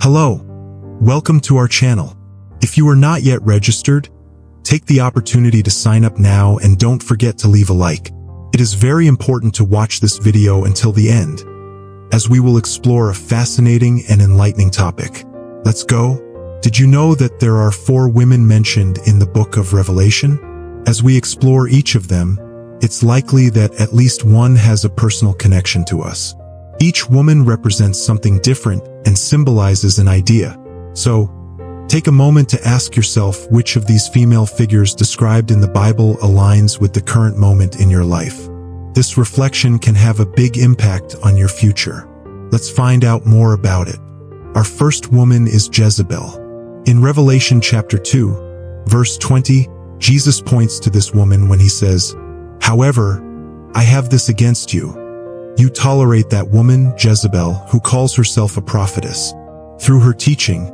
Hello, welcome to our channel. If you are not yet registered, take the opportunity to sign up now and don't forget to leave a like. It is very important to watch this video until the end, as we will explore a fascinating and enlightening topic. Let's go. Did you know that there are 4 women mentioned in the book of Revelation? As we explore each of them, it's likely that at least one has a personal connection to us. Each woman represents something different and symbolizes an idea. So, take a moment to ask yourself which of these female figures described in the Bible aligns with the current moment in your life. This reflection can have a big impact on your future. Let's find out more about it. Our first woman is Jezebel. In Revelation chapter 2, verse 20, Jesus points to this woman when he says, "However, I have this against you. You tolerate that woman, Jezebel, who calls herself a prophetess. Through her teaching,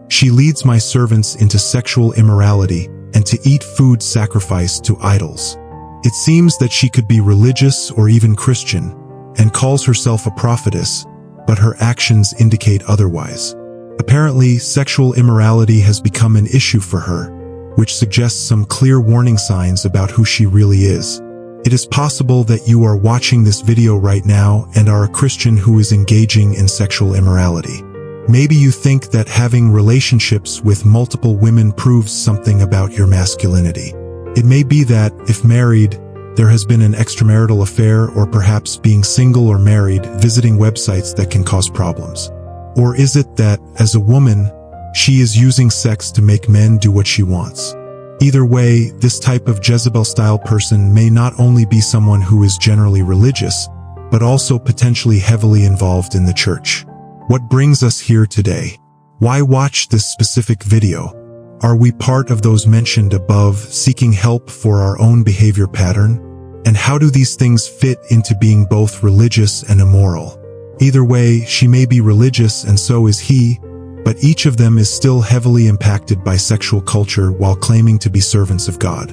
she leads my servants into sexual immorality and to eat food sacrificed to idols." It seems that she could be religious or even Christian and calls herself a prophetess, but her actions indicate otherwise. Apparently, sexual immorality has become an issue for her, which suggests some clear warning signs about who she really is. It is possible that you are watching this video right now and are a Christian who is engaging in sexual immorality. Maybe you think that having relationships with multiple women proves something about your masculinity. It may be that, if married, there has been an extramarital affair, or perhaps being single or married, visiting websites that can cause problems. Or is it that, as a woman, she is using sex to make men do what she wants? Either way, this type of Jezebel-style person may not only be someone who is generally religious, but also potentially heavily involved in the church. What brings us here today? Why watch this specific video? Are we part of those mentioned above, seeking help for our own behavior pattern? And how do these things fit into being both religious and immoral? Either way, she may be religious and so is he, but each of them is still heavily impacted by sexual culture while claiming to be servants of God.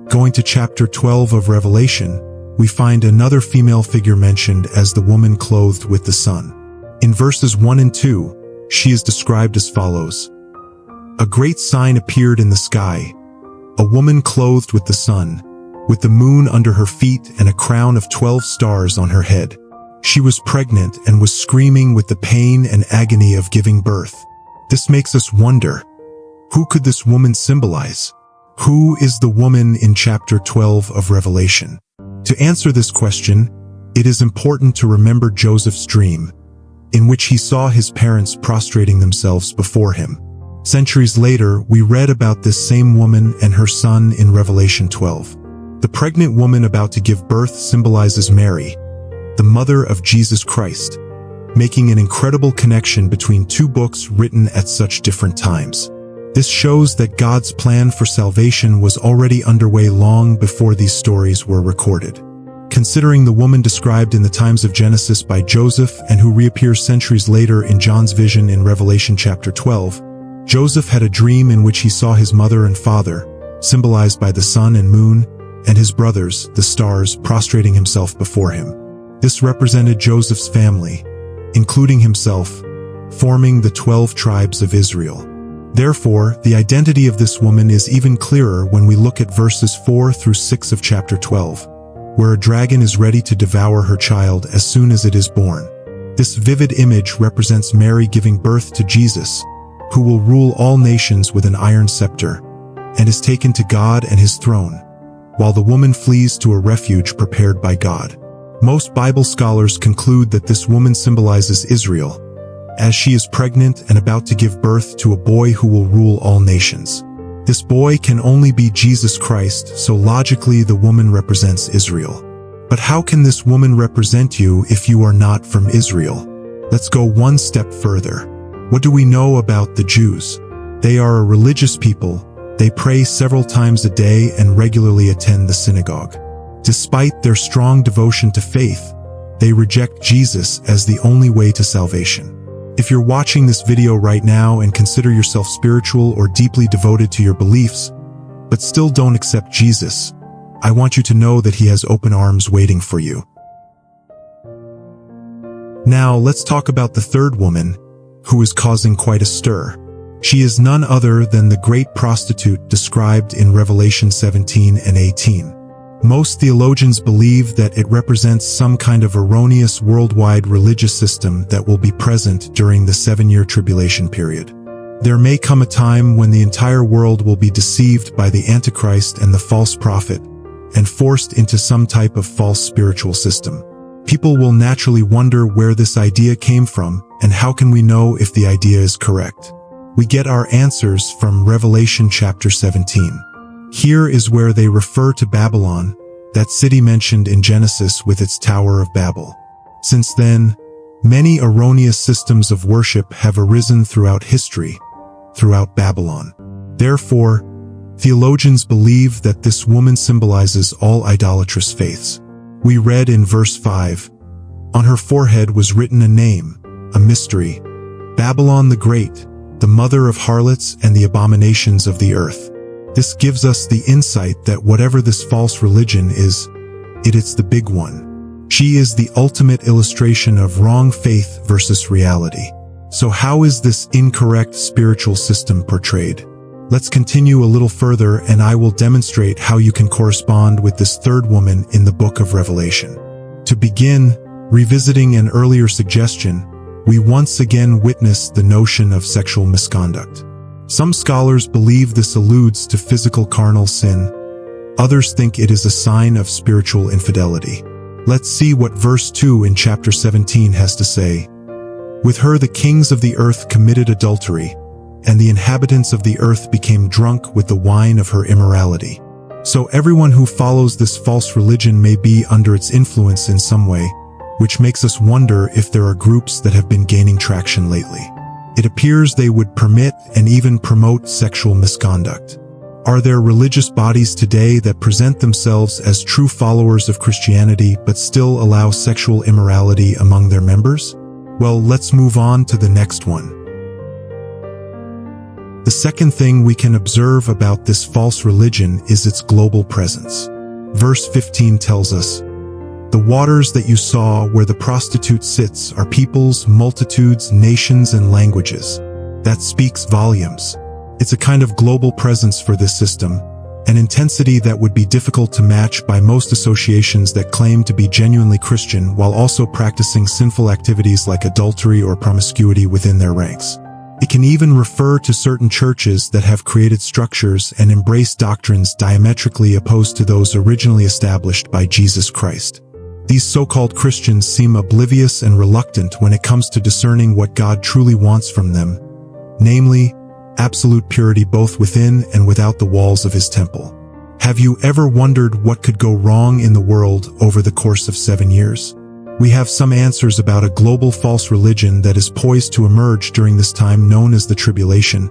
Going to chapter 12 of Revelation, we find another female figure mentioned as the woman clothed with the sun. In verses 1 and 2, she is described as follows. "A great sign appeared in the sky, a woman clothed with the sun, with the moon under her feet and a crown of 12 stars on her head. She was pregnant and was screaming with the pain and agony of giving birth." This makes us wonder, who could this woman symbolize? Who is the woman in chapter 12 of Revelation? To answer this question, it is important to remember Joseph's dream, in which he saw his parents prostrating themselves before him. Centuries later, we read about this same woman and her son in Revelation 12. The pregnant woman about to give birth symbolizes Mary, the mother of Jesus Christ, making an incredible connection between 2 books written at such different times. This shows that God's plan for salvation was already underway long before these stories were recorded. Considering the woman described in the times of Genesis by Joseph and who reappears centuries later in John's vision in Revelation chapter 12, Joseph had a dream in which he saw his mother and father, symbolized by the sun and moon, and his brothers, the stars, prostrating himself before him. This represented Joseph's family, including himself, forming the 12 tribes of Israel. Therefore, the identity of this woman is even clearer when we look at verses 4 through 6 of chapter 12, where a dragon is ready to devour her child as soon as it is born. This vivid image represents Mary giving birth to Jesus, who will rule all nations with an iron scepter, and is taken to God and his throne, while the woman flees to a refuge prepared by God. Most Bible scholars conclude that this woman symbolizes Israel, as she is pregnant and about to give birth to a boy who will rule all nations. This boy can only be Jesus Christ, so logically the woman represents Israel. But how can this woman represent you if you are not from Israel? Let's go one step further. What do we know about the Jews? They are a religious people. They pray several times a day and regularly attend the synagogue. Despite their strong devotion to faith, they reject Jesus as the only way to salvation. If you're watching this video right now and consider yourself spiritual or deeply devoted to your beliefs, but still don't accept Jesus, I want you to know that he has open arms waiting for you. Now let's talk about the third woman, who is causing quite a stir. She is none other than the great prostitute described in Revelation 17 and 18. Most theologians believe that it represents some kind of erroneous worldwide religious system that will be present during the 7-year tribulation period. There may come a time when the entire world will be deceived by the Antichrist and the false prophet and forced into some type of false spiritual system. People will naturally wonder where this idea came from and how can we know if the idea is correct. We get our answers from Revelation chapter 17. Here is where they refer to Babylon, that city mentioned in Genesis with its Tower of Babel. Since then, many erroneous systems of worship have arisen throughout history, throughout Babylon. Therefore, theologians believe that this woman symbolizes all idolatrous faiths. We read in verse 5, "On her forehead was written a name, a mystery, Babylon the Great, the mother of harlots and the abominations of the earth." This gives us the insight that whatever this false religion is, it's the big one. She is the ultimate illustration of wrong faith versus reality. So how is this incorrect spiritual system portrayed? Let's continue a little further and I will demonstrate how you can correspond with this third woman in the book of Revelation. To begin, revisiting an earlier suggestion, we once again witness the notion of sexual misconduct. Some scholars believe this alludes to physical carnal sin. Others think it is a sign of spiritual infidelity. Let's see what verse 2 in chapter 17 has to say. "With her the kings of the earth committed adultery, and the inhabitants of the earth became drunk with the wine of her immorality." So everyone who follows this false religion may be under its influence in some way, which makes us wonder if there are groups that have been gaining traction lately. It appears they would permit and even promote sexual misconduct. Are there religious bodies today that present themselves as true followers of Christianity but still allow sexual immorality among their members? Well, let's move on to the next one. The second thing we can observe about this false religion is its global presence. Verse 15 tells us, "The waters that you saw where the prostitute sits are peoples, multitudes, nations, and languages." That speaks volumes. It's a kind of global presence for this system, an intensity that would be difficult to match by most associations that claim to be genuinely Christian while also practicing sinful activities like adultery or promiscuity within their ranks. It can even refer to certain churches that have created structures and embrace doctrines diametrically opposed to those originally established by Jesus Christ. These so-called Christians seem oblivious and reluctant when it comes to discerning what God truly wants from them, namely, absolute purity both within and without the walls of his temple. Have you ever wondered what could go wrong in the world over the course of 7 years? We have some answers about a global false religion that is poised to emerge during this time known as the tribulation,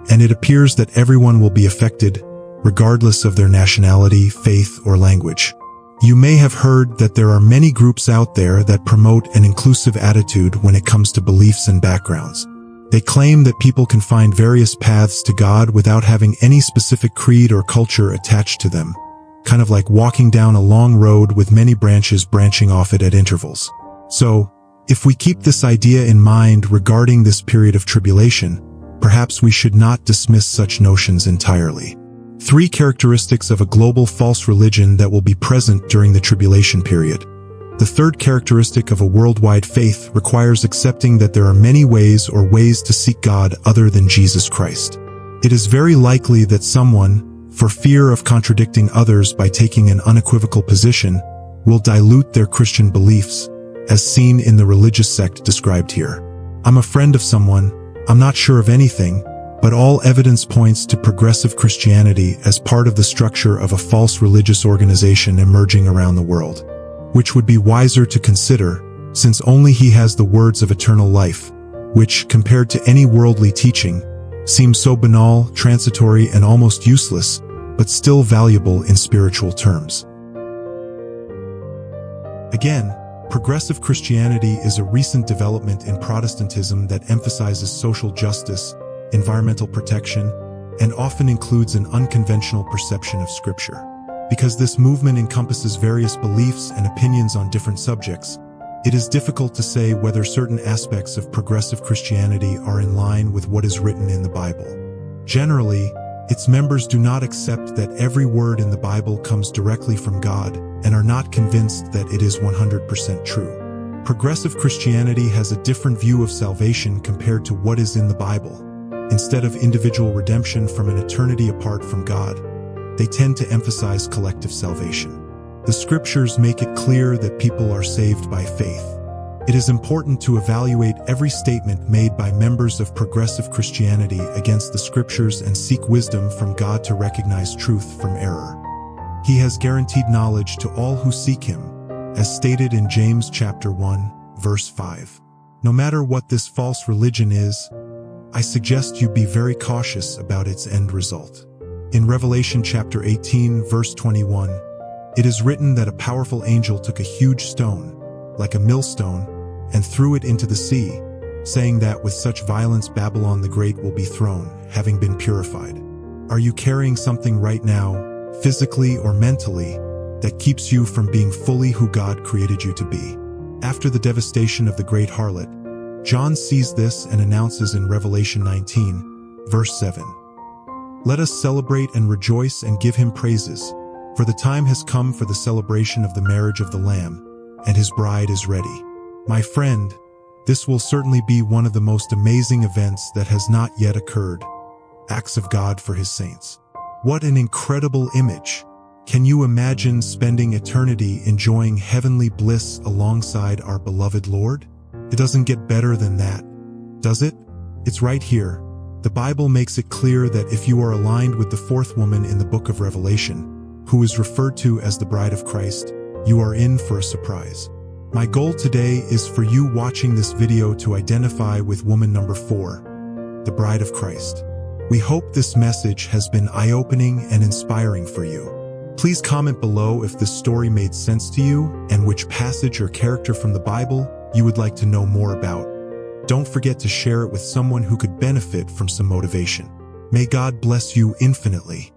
and it appears that everyone will be affected, regardless of their nationality, faith, or language. You may have heard that there are many groups out there that promote an inclusive attitude when it comes to beliefs and backgrounds. They claim that people can find various paths to God without having any specific creed or culture attached to them, kind of like walking down a long road with many branches branching off it at intervals. So, if we keep this idea in mind regarding this period of tribulation, perhaps we should not dismiss such notions entirely. 3 characteristics of a global false religion that will be present during the tribulation period. The third characteristic of a worldwide faith requires accepting that there are many ways to seek God other than Jesus Christ. It is very likely that someone, for fear of contradicting others by taking an unequivocal position, will dilute their Christian beliefs, as seen in the religious sect described here. "I'm a friend of someone, I'm not sure of anything," but all evidence points to progressive Christianity as part of the structure of a false religious organization emerging around the world, which would be wiser to consider, since only he has the words of eternal life, which, compared to any worldly teaching, seems so banal, transitory, and almost useless, but still valuable in spiritual terms. Again, progressive Christianity is a recent development in Protestantism that emphasizes social justice, environmental protection, and often includes an unconventional perception of Scripture. Because this movement encompasses various beliefs and opinions on different subjects, It is difficult to say whether certain aspects of progressive Christianity are in line with what is written in the Bible. Generally, its members do not accept that every word in the Bible comes directly from God and are not convinced that it is 100% true. Progressive Christianity has a different view of salvation compared to what is in the Bible. Instead of individual redemption from an eternity apart from God, they tend to emphasize collective salvation. The scriptures make it clear that people are saved by faith. It is important to evaluate every statement made by members of progressive Christianity against the scriptures and seek wisdom from God to recognize truth from error. He has guaranteed knowledge to all who seek him, as stated in James chapter 1, verse 5. No matter what this false religion is, I suggest you be very cautious about its end result. In Revelation chapter 18, verse 21, it is written that a powerful angel took a huge stone, like a millstone, and threw it into the sea, saying that with such violence Babylon the Great will be thrown, having been purified. Are you carrying something right now, physically or mentally, that keeps you from being fully who God created you to be? After the devastation of the great harlot, John sees this and announces in Revelation 19, verse 7, "Let us celebrate and rejoice and give him praises, for the time has come for the celebration of the marriage of the Lamb, and his bride is ready." My friend, this will certainly be one of the most amazing events that has not yet occurred. Acts of God for his saints. What an incredible image! Can you imagine spending eternity enjoying heavenly bliss alongside our beloved Lord? It doesn't get better than that, does it? It's right here. The Bible makes it clear that if you are aligned with the fourth woman in the book of Revelation, who is referred to as the bride of Christ, you are in for a surprise. My goal today is for you watching this video to identify with woman number 4, the bride of Christ. We hope this message has been eye-opening and inspiring for you. Please comment below if this story made sense to you and which passage or character from the Bible you would like to know more about. Don't forget to share it with someone who could benefit from some motivation. May God bless you infinitely.